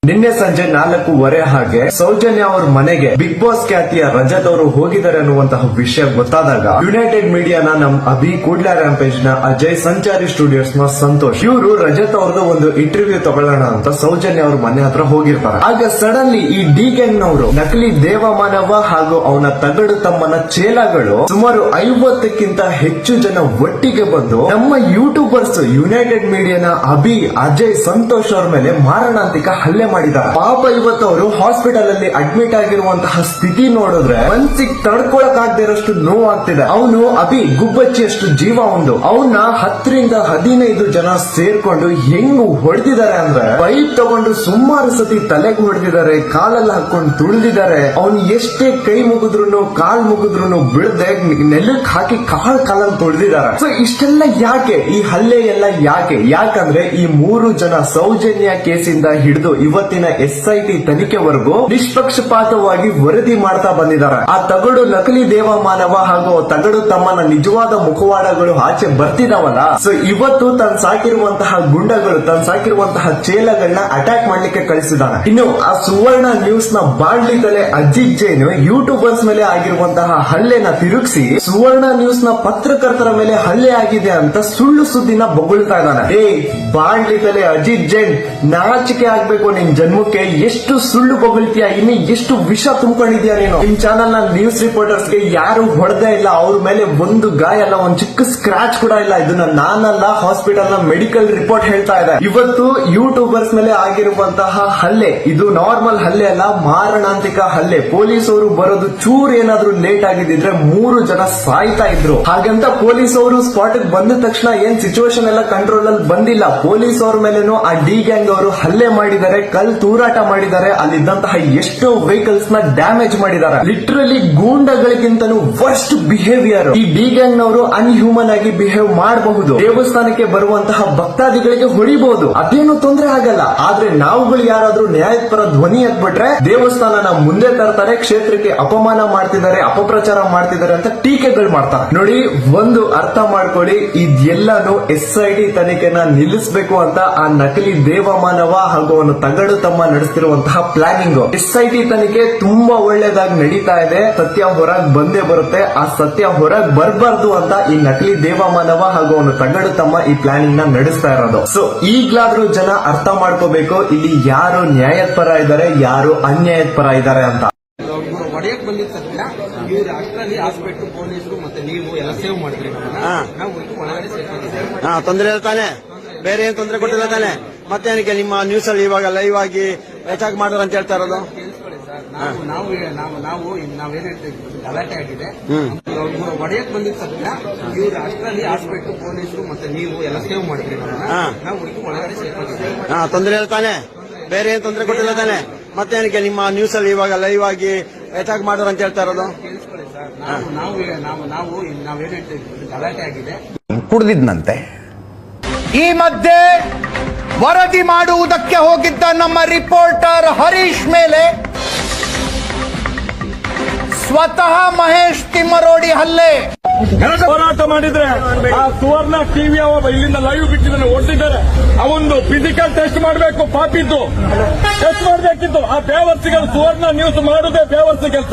ನಿನ್ನೆ ಸಂಜೆ 4:15 ಹಾಗೆ ಸೌಜನ್ಯ ಅವ್ರ ಮನೆಗೆ ಬಿಗ್ ಬಾಸ್ ಖ್ಯಾತಿಯ ರಜತ್ ಅವರು ಹೋಗಿದ್ದಾರೆ ಅನ್ನುವಂತಹ ವಿಷಯ ಗೊತ್ತಾದಾಗ ಯುನೈಟೆಡ್ ಮೀಡಿಯಾನ ನಮ್ ಅಭಿ ಕೂಡ್ಲಾ ರ್ಯಾಂಪೇಜ್ ನ ಅಜಯ್ ಸಂಚಾರಿ ಸ್ಟುಡಿಯೋಸ್ ನ ಸಂತೋಷ್ ಇವರು ರಜತ್ ಅವ್ರದ್ದು ಒಂದು ಇಂಟರ್ವ್ಯೂ ತಗೊಳ್ಳೋಣ ಅಂತ ಸೌಜನ್ಯ ಅವ್ರ ಮನೆ ಹತ್ರ ಹೋಗಿರ್ತಾರೆ. ಆಗ ಸಡನ್ಲಿ ಈ ಡಿ ಗ್ಯಾಂಗ್ ನವರು ನಕಲಿ ದೇವಮಾನವ ಹಾಗೂ ಅವನ ತಗಡು ತಮ್ಮನ ಚೇಲಾಗಳು ಸುಮಾರು 50ಕ್ಕಿಂತ ಹೆಚ್ಚು ಜನ ಒಟ್ಟಿಗೆ ಬಂದು ನಮ್ಮ ಯೂಟ್ಯೂಬರ್ಸ್ ಯುನೈಟೆಡ್ ಮೀಡಿಯಾನ ಅಭಿ ಅಜಯ್ ಸಂತೋಷ್ ಅವ್ರ ಮೇಲೆ ಮಾರಣಾಂತಿಕ ಹಲ್ಲೆ ಮಾಡಿದ್ದಾರೆ. ಪಾಪ ಇವತ್ತು ಅವರು ಹಾಸ್ಪಿಟಲ್ ಅಲ್ಲಿ ಅಡ್ಮಿಟ್ ಆಗಿರುವಂತಹ ಸ್ಥಿತಿ ನೋಡಿದ್ರೆ ಮನ್ಸಿಗೆ ತಡ್ಕೊಳಕ್ ಆಗದಿರೋಷ್ಟು ನೋವಾಗ್ತಿದೆ. ಅವನು ಅಭಿ ಗುಬ್ಬಚ್ಚಿಯಷ್ಟು ಜೀವ ಒಂದು ಅವನ್ನ 10ರಿಂದ 15 ಜನ ಸೇರ್ಕೊಂಡು ಹೆಂಗ್ ಹೊಡೆದಿದ್ದಾರೆ ಅಂದ್ರೆ ಪೈಪ್ ತಗೊಂಡು ಸುಮಾರು ಸತಿ ತಲೆಗೆ ಹೊಡೆದಿದ್ದಾರೆ, ಕಾಲಲ್ಲಿ ಹಾಕೊಂಡು ತುಳಿದಿದ್ದಾರೆ. ಅವ್ನು ಎಷ್ಟೇ ಕೈ ಮುಗಿದ್ರು ಕಾಲ್ ಮುಗಿದ್ರು ಬಿಡದೆ ನೆಲಕ್ಕೆ ಹಾಕಿ ಕಾಲಲ್ಲಿ ತುಳಿದಿದ್ದಾರೆ. ಸೊ ಇಷ್ಟೆಲ್ಲ ಯಾಕೆ ಈ ಹಲ್ಲೆ ಎಲ್ಲ ಯಾಕಂದ್ರೆ ಈ 3 ಜನ ಸೌಜನ್ಯ ಕೇಸಿಂದ ಹಿಡಿದು ಇವತ್ತಿನ SIT ತನಿಖೆವರೆಗೂ ನಿಷ್ಪಕ್ಷಪಾತವಾಗಿ ವರದಿ ಮಾಡ್ತಾ ಬಂದಿದ್ದಾರೆ. ಆ ತಗಡು ನಕಲಿ ದೇವಮಾನವ ಹಾಗೂ ತಗಡು ತಮ್ಮನ ನಿಜವಾದ ಮುಖವಾಡಗಳು ಆಚೆ ಬರ್ತಿದಾವಲ್ಲ. ಸೊ ಇವತ್ತು ತಾನು ಸಾಕಿರುವಂತಹ ಗುಂಡಗಳು ತಾನು ಸಾಕಿರುವಂತಹ ಚೇಲಗಳನ್ನ ಅಟ್ಯಾಕ್ ಮಾಡ್ಲಿಕ್ಕೆ ಕಳಿಸಿದಾನೆ. ಇನ್ನು ಆ ಸುವರ್ಣ ನ್ಯೂಸ್ ನ ಬಾಂಡ್ಲಿ ತಲೆ ಅಜಿತ್ ಜೈನ್ ಯೂಟ್ಯೂಬರ್ಸ್ ಮೇಲೆ ಆಗಿರುವಂತಹ ಹಲ್ಲೆನ ತಿರುಗಿಸಿ ಸುವರ್ಣ ನ್ಯೂಸ್ ನ ಪತ್ರಕರ್ತರ ಮೇಲೆ ಹಲ್ಲೆ ಆಗಿದೆ ಅಂತ ಸುಳ್ಳು ಸುದ್ದಿನ ಬೊಗಳ್ತಾ ಇದ್ದಾನೆ. ಬಾಂಡ್ಲಿ ತಲೆ ಅಜಿತ್ ಜೈನ್, ನಾಚಿಕೆ ಆಗ್ಬೇಕು ನಿನ್ ಜನ್ಮಕ್ಕೆ. ಎಷ್ಟು ಸುಳ್ಳು ಬೊಗಳ್ತೀಯ, ಇನ್ನು ಎಷ್ಟು ವಿಷ ತುಂಬಿಕೊಂಡಿದ್ಯಾ ನೀನು. ನಿಮ್ ಚಾನಲ್ ನ ನ್ಯೂಸ್ ರಿಪೋರ್ಟರ್ಸ್ ಗೆ ಯಾರು ಹೊಡೆದೇ ಇಲ್ಲ, ಅವ್ರ ಮೇಲೆ ಒಂದು ಗಾಯ ಅಲ್ಲ, ಒಂದ್ ಚಿಕ್ಕ ಸ್ಕ್ರಾಚ್ ಕೂಡ ಇಲ್ಲ. ಇದನ್ನ ನಾನಲ್ಲ, ಹಾಸ್ಪಿಟಲ್ ನ ಮೆಡಿಕಲ್ ರಿಪೋರ್ಟ್ ಹೇಳ್ತಾ ಇದೆ. ಇವತ್ತು ಯೂಟ್ಯೂಬರ್ಸ್ ಮೇಲೆ ಆಗಿರುವಂತಹ ಹಲ್ಲೆ ಇದು ನಾರ್ಮಲ್ ಹಲ್ಲೆ ಅಲ್ಲ, ಮಾರಣಾಂತಿಕ ಹಲ್ಲೆ. ಪೊಲೀಸ್ ಅವರು ಬರೋದು ಚೂರ್ ಏನಾದ್ರೂ ಲೇಟ್ ಆಗಿದ್ರೆ 3 ಜನ ಸಾಯ್ತಾ ಇದ್ರು. ಹಾಗಂತ ಪೊಲೀಸ್ ಅವರು ಸ್ಪಾಟ್ ಬಂದ ತಕ್ಷಣ ಏನ್ ಸಿಚುವೇಶನ್ ಎಲ್ಲ ಕಂಟ್ರೋಲ್ ಅಲ್ಲಿ ಬಂದಿಲ್ಲ. ಪೊಲೀಸ್ ಅವ್ರ ಮೇಲೇನು ಆ ಡಿ ಗ್ಯಾಂಗ್ ಅವರು ಹಲ್ಲೆ ಮಾಡಿದ್ದಾರೆ, ಕಲ್ ತೂರಾಟ ಮಾಡಿದ್ದಾರೆ, ಅಲ್ಲಿದ್ದಂತಹ ಎಷ್ಟೋ ವೆಹಿಕಲ್ಸ್ ನ ಡ್ಯಾಮೇಜ್ ಮಾಡಿದ್ದಾರೆ. ಲಿಟ್ರಲಿ ಗೂಂಡಗಳಿಗಿಂತಲೂ ವರ್ಸ್ಟ್ ಬಿಹೇವಿಯರ್. ಈ ಡಿ ಗ್ಯಾಂಗ್ ನವರು ಅನ್ಹ್ಯೂಮನ್ ಆಗಿ ಬಿಹೇವ್ ಮಾಡಬಹುದು, ದೇವಸ್ಥಾನಕ್ಕೆ ಬರುವಂತಹ ಭಕ್ತಾದಿಗಳಿಗೆ ಹೊಡಿಬಹುದು, ಅದೇನು ತೊಂದರೆ ಆಗಲ್ಲ. ಆದ್ರೆ ನಾವುಗಳು ಯಾರಾದ್ರೂ ನ್ಯಾಯದ ಪರ ಧ್ವನಿ ಎತ್ಬಿಟ್ರೆ ದೇವಸ್ಥಾನನ ಮುಂದೆ ತರ್ತಾರೆ, ಕ್ಷೇತ್ರಕ್ಕೆ ಅಪಮಾನ ಮಾಡ್ತಿದ್ದಾರೆ, ಅಪಪ್ರಚಾರ ಮಾಡ್ತಿದ್ದಾರೆ ಅಂತ ಟೀಕೆಗಳು ಮಾಡ್ತಾರೆ. ನೋಡಿ, ಒಂದು ಅರ್ಥ ಮಾಡ್ಕೊಳ್ಳಿ, ಇದೆಲ್ಲಾನು SIT ತನಿಖೆನ ನಿಲ್ಲಿಸಬೇಕು ಅಂತ ಆ ನಕಲಿ ದೇವಮಾನವ ಹಾಗೂ ಅವನು ತಗಡು ತಮ್ಮ ನಡೆಸ್ತಿರುವಂತಹ ಪ್ಲಾನಿಂಗ್. SIT ತನಿಖೆ ತುಂಬಾ ಒಳ್ಳೇದಾಗಿ ನಡೀತಾ ಇದೆ, ಸತ್ಯ ಹೊರಗ್ ಬಂದೇ ಬರುತ್ತೆ. ಆ ಸತ್ಯ ಹೊರಗ್ ಬರಬಾರ್ದು ಅಂತ ಈ ನಕಲಿ ದೇವಮಾನವ ಹಾಗೂ ಅವನು ತಗಡು ತಮ್ಮ ಈ ಪ್ಲಾನಿಂಗ್ ನ ನಡೆಸ್ತಾ ಇರೋದು. ಸೊ ಈಗ್ಲಾದ್ರೂ ಜನ ಅರ್ಥ ಮಾಡ್ಕೋಬೇಕು, ಇಲ್ಲಿ ಯಾರು ನ್ಯಾಯದ ಪರ ಇದ್ದಾರೆ, ಯಾರು ಅನ್ಯಾಯದ ಪರ ಇದ್ದಾರೆ ಅಂತ. ಒಡೆಯಕ್ ಬಂದಿದ್ದ ತಕ್ಷಣ ಇವ್ರು ಅಷ್ಟರಲ್ಲಿ ಹಾಸ್ಪಿಟಲ್ ಪೊಲೀಸರು ಮತ್ತೆ ನೀವು ಎಲ್ಲ ಸೇವ್ ಮಾಡಿದ್ರಿ. ನಾವು ಒಳಗಡೆ ಸೇವ್ ತೊಂದರೆ ಇಲ್ಲ ತಾನೆ, ಬೇರೆ ಏನ್ ತೊಂದರೆ ಕೊಟ್ಟಿಲ್ಲ ತಾನೆ. ಮತ್ತೆ ಏನಕ್ಕೆ ನಿಮ್ಮ ನ್ಯೂಸ್ ಅಲ್ಲಿ ಇವಾಗ ಲೈವ್ ಆಗಿ ಅಟ್ಯಾಕ್ ಮಾಡೋರು ಅಂತ ಹೇಳ್ತಾ ಇರೋದು? ನಾವೇನ್ ಹೇಳ್ತೀವಿ, ಗಲಾಟೆ ಆಗಿದೆ. ಒಡೆಯಕ್ ಬಂದಿದ್ದ ತಕ್ಷಣ ಇವ್ರು ಅಷ್ಟರಲ್ಲಿ ಹಾಸ್ಪಿಟಲ್ ಪೊಲೀಸರು ಮತ್ತೆ ನೀವು ಎಲ್ಲ ಸೇವ್ ಮಾಡಿದ್ರಿ. ನಾವು ಒಳಗಡೆ ಸೇವ್ ಮಾಡಿದ್ವಿ. ತೊಂದರೆ ಇಲ್ಲ ತಾನೆ, ಬೇರೆ ಏನ್ ತೊಂದರೆ ಕೊಟ್ಟಿಲ್ಲ ತಾನೆ. ಮತ್ತೆ ಏನಕ್ಕೆ ನಿಮ್ಮ ನ್ಯೂಸ್ ಅಲ್ಲಿ ಇವಾಗ ಲೈವ್ ಆಗಿ ಅಟ್ಯಾಕ್ ಮಾಡೋರು ಅಂತ ಹೇಳ್ತಾ ಇರೋದು? ನಾವೇನ್ ಹೇಳ್ತೀವಿ, ಗಲಾಟೆ ಆಗಿದೆ. ಕುಡಿದಿದ್ನಂತೆ. ಈ ಮಧ್ಯೆ ವರದಿ ಮಾಡುವುದಕ್ಕೆ ಹೋಗಿದ್ದ ನಮ್ಮ ರಿಪೋರ್ಟರ್ ಹರೀಶ್ ಮೇಲೆ ಸ್ವತಃ ಮಹೇಶ್ ತಿಮ್ಮರೋಡಿ ಹಲ್ಲೆ. ಹೋರಾಟ ಮಾಡಿದ್ರೆ ಆ ಸುವರ್ಣ ಟಿವಿ ಇಲ್ಲಿಂದ ಲೈವ್ ಬಿಟ್ಟಿದ್ದಾನೆ, ಹೊಡೆದಿದ್ದಾರೆ. ಅವೊಂದು ಫಿಸಿಕಲ್ ಟೆಸ್ಟ್ ಮಾಡಬೇಕು, ಪಾಪಿದ್ದು ಟೆಸ್ಟ್ ಮಾಡಬೇಕಿತ್ತು. ಆ ಬೇವರ್ಸಿಗಳು ಸುವರ್ಣ ನ್ಯೂಸ್ ಮಾಡುದೇ ಬೇವರ್ಸಿ ಕೆಲಸ.